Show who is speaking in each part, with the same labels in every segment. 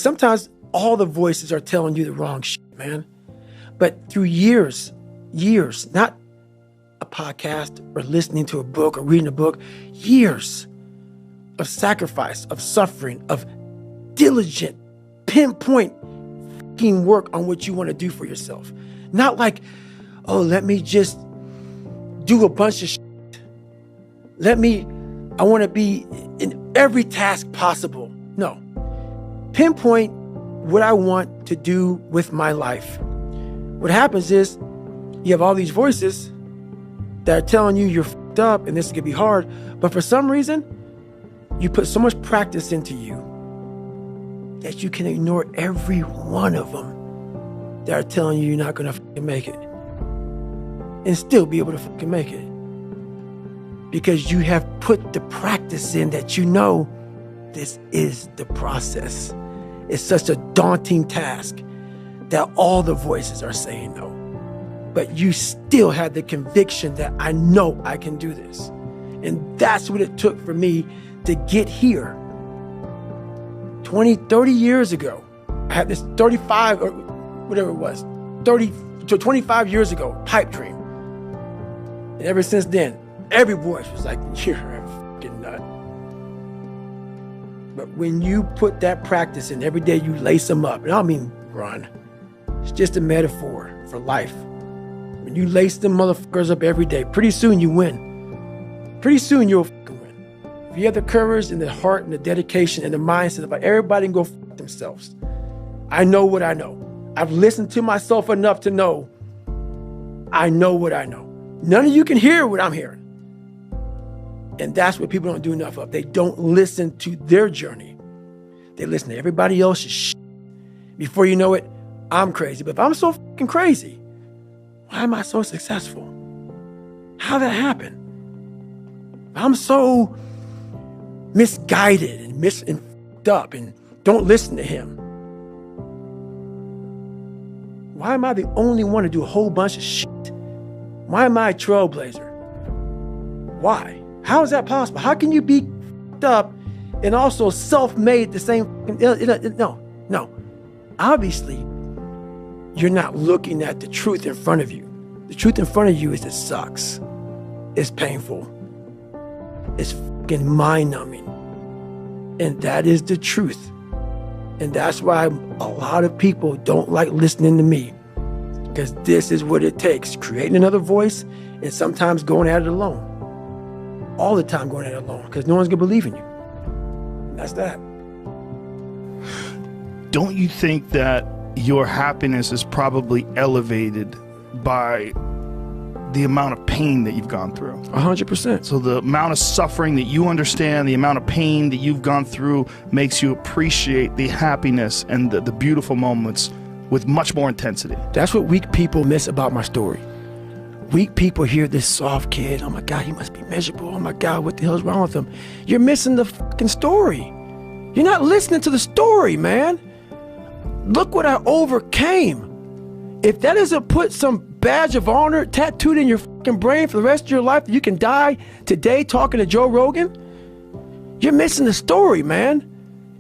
Speaker 1: Sometimes all the voices are telling you the wrong shit, man. But through years, not a podcast or listening to a book or reading a book, years of sacrifice, of suffering, of diligent, pinpoint fucking work on what you want to do for yourself. Not like, oh, let me just do a bunch of shit. I want to be in every task possible. No. Pinpoint what I want to do with my life. What happens is you have all these voices that are telling you you're fucked up and this is going to be hard. But for some reason, you put so much practice into you that you can ignore every one of them that are telling you you're not going to fucking make it and still be able to fucking make it. Because you have put the practice in that you know this is the process. It's such a daunting task that all the voices are saying no. But you still have the conviction that I know I can do this. And that's what it took for me to get here. 20, 30 years ago, I had this 35 or whatever it was, 30 to 25 years ago, pipe dream. And ever since then, every voice was like, you're a fucking nut. But when you put that practice in, every day you lace them up, and I don't mean run. It's just a metaphor for life. When you lace them motherfuckers up every day, pretty soon you win. Pretty soon you'll fucking win. If you have the courage and the heart and the dedication and the mindset of everybody can go fuck themselves. I know what I know. I've listened to myself enough to know I know what I know. None of you can hear what I'm hearing. And that's what people don't do enough of. They don't listen to their journey. They listen to everybody else's shit. Before you know it, I'm crazy. But if I'm so fucking crazy, why am I so successful? How'd that happen? I'm so misguided and fucked up and don't listen to him. Why am I the only one to do a whole bunch of shit? Why am I a trailblazer? Why? How is that possible? How can you be fucked up and also self-made at the same? No. Obviously, you're not looking at the truth in front of you. The truth in front of you is it sucks. It's painful. It's fucking mind-numbing. And that is the truth. And that's why a lot of people don't like listening to me. Because this is what it takes. Creating another voice and sometimes going at it alone. All the time going at it alone. Because no one's going to believe in you. And that's that.
Speaker 2: Don't you think that your happiness is probably elevated by the amount of pain that you've gone through?
Speaker 1: 100%.
Speaker 2: So the amount of suffering that you understand, the amount of pain that you've gone through makes you appreciate the happiness and the beautiful moments with much more intensity.
Speaker 1: That's what weak people miss about my story. Weak people hear this soft kid, oh my God, he must be miserable. Oh my God, what the hell's wrong with him? You're missing the fucking story. You're not listening to the story, man. Look what I overcame. If that doesn't put some badge of honor tattooed in your fucking brain for the rest of your life, that you can die today talking to Joe Rogan, you're missing the story, man.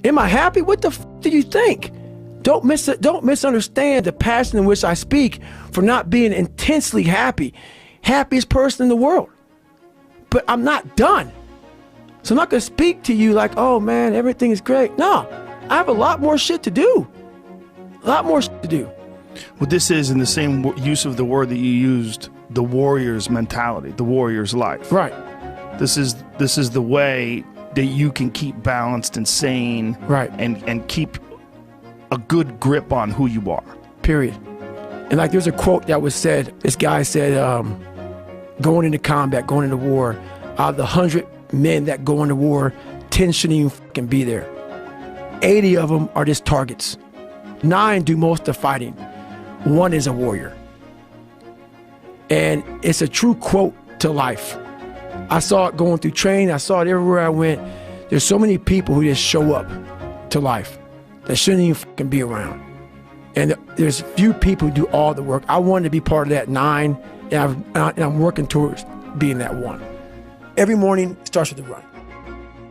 Speaker 1: Am I happy? What the fuck do you think? Don't misunderstand the passion in which I speak for not being intensely happy. Happiest person in the world. But I'm not done. So I'm not going to speak to you like, oh man, everything is great. No, I have a lot more shit to do. A lot more shit to do.
Speaker 2: Well, this is in the same use of the word that you used, the warrior's mentality, the warrior's life.
Speaker 1: Right.
Speaker 2: This is the way that you can keep balanced and sane.
Speaker 1: Right.
Speaker 2: And keep a good grip on who you are.
Speaker 1: Period. And like there's a quote that was said, this guy said, going into combat, going into war, out of the 100 men that go into war, 10 shouldn't even fucking be there. 80 of them are just targets. 9 do most of the fighting. 1 is a warrior. And it's a true quote to life. I saw it going through training. I saw it everywhere I went. There's so many people who just show up to life that shouldn't even fucking be around. And there's few people who do all the work. I wanted to be part of that 9, and I'm working towards being that 1. Every morning starts with a run.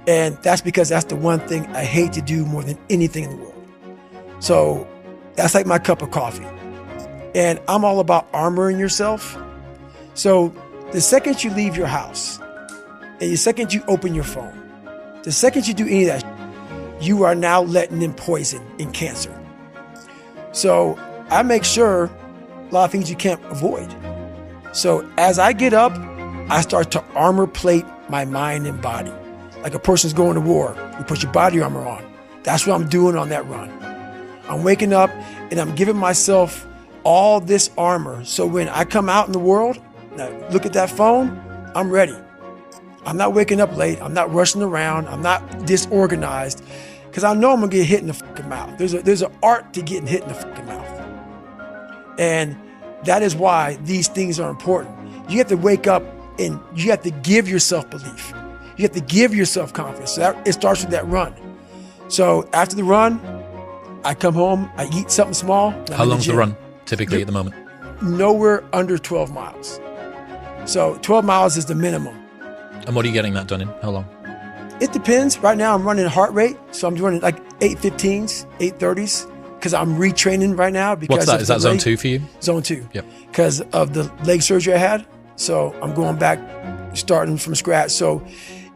Speaker 1: And that's because that's the one thing I hate to do more than anything in the world. So that's like my cup of coffee. And I'm all about armoring yourself. So the second you leave your house, and the second you open your phone, the second you do any of that, you are now letting in poison and cancer. So I make sure a lot of things you can't avoid. So as I get up, I start to armor plate my mind and body. Like a person's going to war, you put your body armor on. That's what I'm doing on that run. I'm waking up and I'm giving myself all this armor. So when I come out in the world, and I look at that phone, I'm ready. I'm not waking up late. I'm not rushing around. I'm not disorganized because I know I'm gonna get hit in the fucking mouth. There's an art to getting hit in the fucking mouth. And that is why these things are important. You have to wake up and you have to give yourself belief. You have to give yourself confidence. So it starts with that run. So after the run, I come home, I eat something small.
Speaker 3: How long's the run typically at the moment?
Speaker 1: Nowhere under 12 miles. So 12 miles is the minimum.
Speaker 3: And what are you getting that done in? How long?
Speaker 1: It depends. Right now I'm running heart rate. So I'm running like 8:15s, 8:30s because I'm retraining right now. Because
Speaker 3: what's that? Is that zone 2 for you?
Speaker 1: Zone 2.
Speaker 3: Yep.
Speaker 1: Because of the leg surgery I had. So I'm going back, starting from scratch. So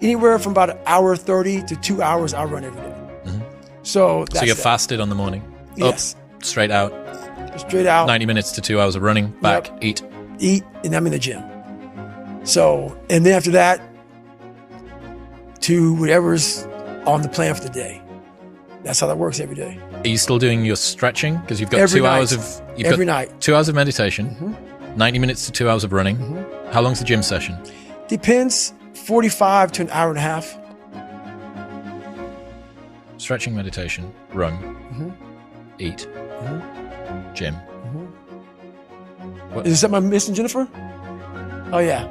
Speaker 1: anywhere from about 1:30 to 2 hours, I'll run every day.
Speaker 3: Mm-hmm.
Speaker 1: So
Speaker 3: you're fasted on the morning?
Speaker 1: Yes.
Speaker 3: Up, straight out?
Speaker 1: Straight out.
Speaker 3: 90 minutes to 2 hours of running, back,
Speaker 1: yep. Eat, and I'm in the gym. So, and then after that, to whatever's on the plan for the day. That's how that works every day.
Speaker 3: Are you still doing your stretching? Because you've got
Speaker 1: every
Speaker 3: 2
Speaker 1: night.
Speaker 3: hours of...
Speaker 1: Every night.
Speaker 3: 2 hours of meditation,
Speaker 1: Mm-hmm.
Speaker 3: 90 minutes to 2 hours of running.
Speaker 1: Mm-hmm.
Speaker 3: How long's the gym session?
Speaker 1: Depends, 45 to an hour and a half.
Speaker 3: Stretching, meditation, run,
Speaker 1: Mm-hmm.
Speaker 3: eat,
Speaker 1: Mm-hmm.
Speaker 3: gym.
Speaker 1: Mm-hmm. Is there something I'm missing, Jennifer? Oh, yeah.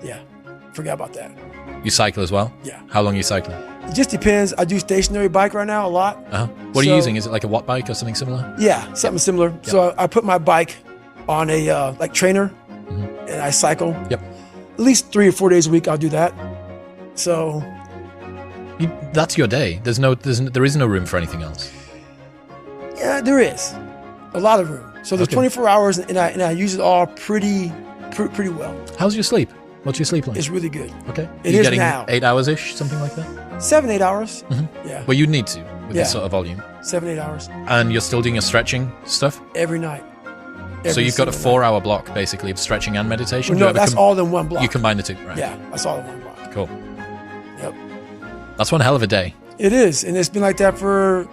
Speaker 1: Yeah. Forgot about that.
Speaker 3: You cycle as well?
Speaker 1: Yeah.
Speaker 3: How long are you cycling?
Speaker 1: It just depends. I do stationary bike right now a lot.
Speaker 3: Uh-huh. What are you using? Is it like a watt bike or something similar?
Speaker 1: Yeah, something similar. Yep. So I put my bike on a like trainer,
Speaker 3: mm-hmm.
Speaker 1: and I cycle.
Speaker 3: Yep.
Speaker 1: At least 3 or 4 days a week I'll do that. So
Speaker 3: that's your day. There is no room for anything else.
Speaker 1: Yeah, there is a lot of room. So there's 24 hours, and I use it all pretty well.
Speaker 3: How's your sleep? What's your sleep like?
Speaker 1: It's really good.
Speaker 3: Okay.
Speaker 1: It
Speaker 3: You're
Speaker 1: is
Speaker 3: getting
Speaker 1: now.
Speaker 3: 8 hours-ish, something like that?
Speaker 1: 7, 8 hours.
Speaker 3: Mm-hmm.
Speaker 1: Yeah.
Speaker 3: Well, you'd need to with this sort of volume.
Speaker 1: 7, 8 hours.
Speaker 3: And you're still doing your stretching stuff?
Speaker 1: Every night.
Speaker 3: So you've got a 4-hour block, basically, of stretching and meditation?
Speaker 1: Well, no, that's all in one block.
Speaker 3: You combine the two, right?
Speaker 1: Yeah, that's all in one block.
Speaker 3: Cool.
Speaker 1: Yep.
Speaker 3: That's one hell of a day.
Speaker 1: It is, and it's been like that for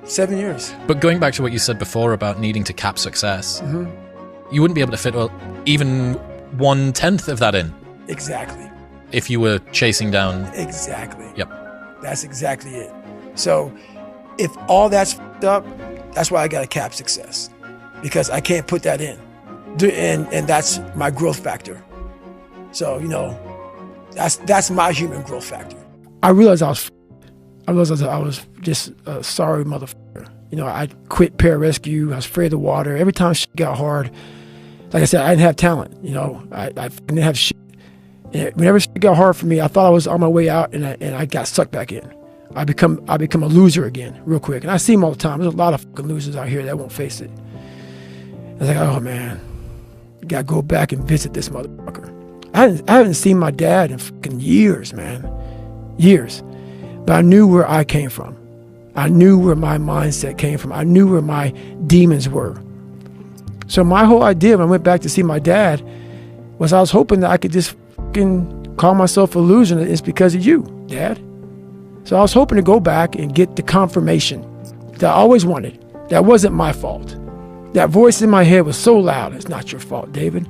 Speaker 1: 7 years.
Speaker 3: But going back to what you said before about needing to cap success,
Speaker 1: mm-hmm.
Speaker 3: you wouldn't be able to fit even 1/10 of that in.
Speaker 1: Exactly.
Speaker 3: If you were chasing down...
Speaker 1: Exactly.
Speaker 3: Yep.
Speaker 1: That's exactly it. So if all that's f***ed up, that's why I got to cap success. Because I can't put that in. And that's my growth factor. So, that's my human growth factor. I realized I was just a sorry motherfucker. I quit pararescue. I was afraid of the water. Every time shit got hard, like I said, I didn't have talent. I didn't have shit. And whenever shit got hard for me, I thought I was on my way out, and I got sucked back in. I become a loser again real quick. And I see them all the time. There's a lot of fucking losers out here that won't face it. I was like, oh man, you gotta go back and visit this motherfucker. I haven't seen my dad in fucking years, man. Years. But I knew where I came from. I knew where my mindset came from. I knew where my demons were. So my whole idea when I went back to see my dad was I was hoping that I could just fucking call myself a loser, and it's because of you, Dad. So I was hoping to go back and get the confirmation that I always wanted. That wasn't my fault. That voice in my head was so loud. It's not your fault, David.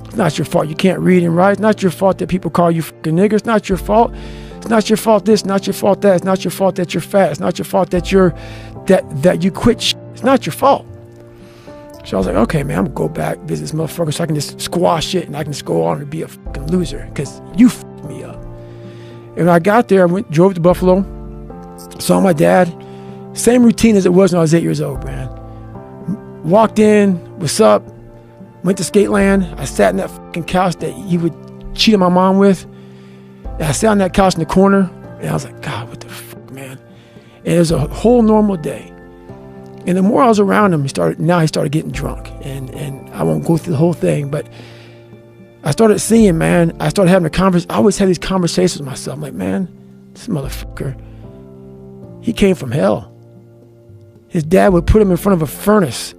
Speaker 1: It's not your fault you can't read and write. It's not your fault that people call you fucking nigger. It's not your fault. It's not your fault this, not your fault that. It's not your fault that you're fat. It's not your fault that you quit shit. It's not your fault. So I was like, okay, man, I'm gonna go back, visit this motherfucker so I can just squash it and I can just go on and be a fucking loser because you fucked me up. And when I got there, I drove to Buffalo, saw my dad. Same routine as it was when I was 8 years old, man. Walked in, what's up? Went to Skateland. I sat in that fucking couch that he would cheat on my mom with. And I sat on that couch in the corner, and I was like, God, what the fuck, man? And it was a whole normal day. And the more I was around him, he started getting drunk. And I won't go through the whole thing, but I started seeing, man, I started having I always had these conversations with myself. I'm like, man, this motherfucker, he came from hell. His dad would put him in front of a furnace.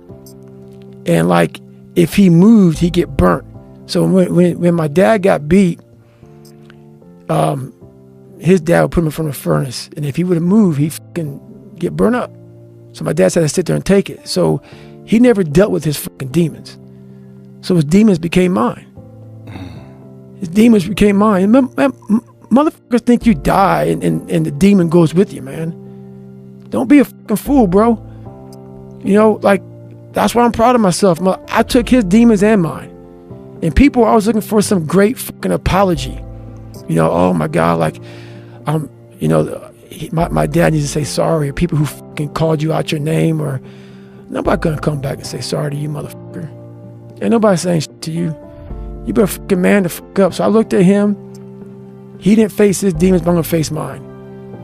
Speaker 1: And like, if he moved, he'd get burnt. So when my dad got beat, his dad would put him in front of a furnace. And if he would have moved, he'd fucking get burnt up. So my dad had to sit there and take it. So he never dealt with his fucking demons. So his demons became mine. His demons became mine. Motherfuckers think you die and the demon goes with you, man. Don't be a fucking fool, bro. You know, like, that's why I'm proud of myself. I took his demons and mine. And people were always looking for some great fucking apology. You know, oh my God, like, you know, my dad needs to say sorry, or people who fucking called you out your name, or nobody gonna come back and say sorry to you, motherfucker. Ain't nobody saying shit to you. You better fucking man the fuck up. So I looked at him. He didn't face his demons, but I'm gonna face mine.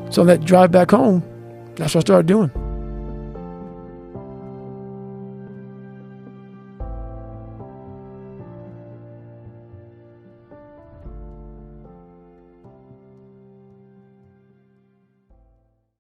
Speaker 1: So on that drive back home, that's what I started doing.